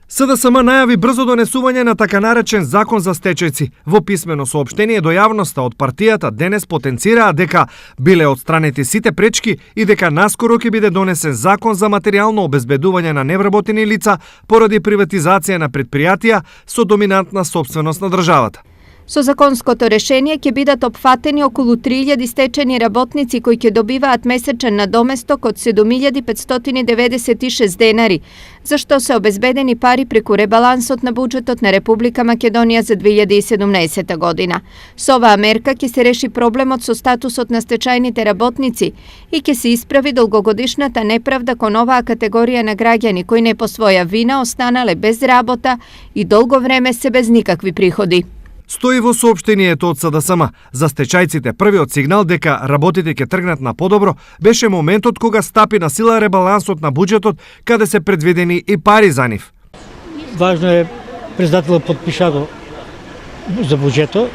СДСМ најави брзо донесување на така наречен закон за стечајци. Во писмено соопштение до јавноста од партијата денес потенцираа дека биле отстранети сите пречки и дека наскоро ќе биде донесен закон за материјално обезбедување на невработени лица поради приватизација на предпријатија со доминантна сопственост на државата. Со законското решение ќе бидат опфатени околу 3000 стечајни работници кои ќе добиваат месечен надоместок од 7596 денари, за што се обезбедени пари преку ребалансот на буџетот на Република Македонија за 2017 година. Со оваа мерка ќе се реши проблемот со статусот на стечајните работници и ќе се исправи долгогодишната неправда кон оваа категорија на граѓани кои не по своја вина останале без работа и долго време се без никакви приходи. Стои во соопштението од СДСМ. За стечајците првиот сигнал дека работите ќе тргнат на подобро беше моментот кога стапи на сила ребалансот на буџетот, каде се предвидени и пари за нив. Важно е председателот подпиша го за буџетот,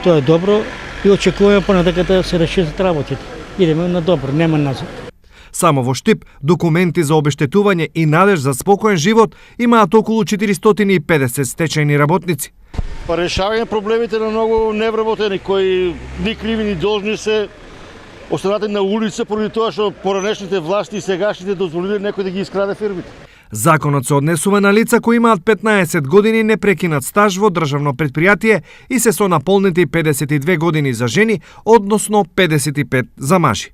тоа е добро и очекуваме понатака да се решат работите. Идеме на добро, нема назад. Само во Штип, документи за обештетување и надеж за спокоен живот имаат околу 450 стечајни работници. Па решавање проблемите на многу невработени кои ни криви ни должни се останати на улица поради тоа што поранешните власти и сегашните дозволиле некој да ги искраде фирмите. Законот се однесува на лица кои имаат 15 години непрекинат стаж во државно предпријатие и се со наполнети 52 години за жени, односно 55 за мажи.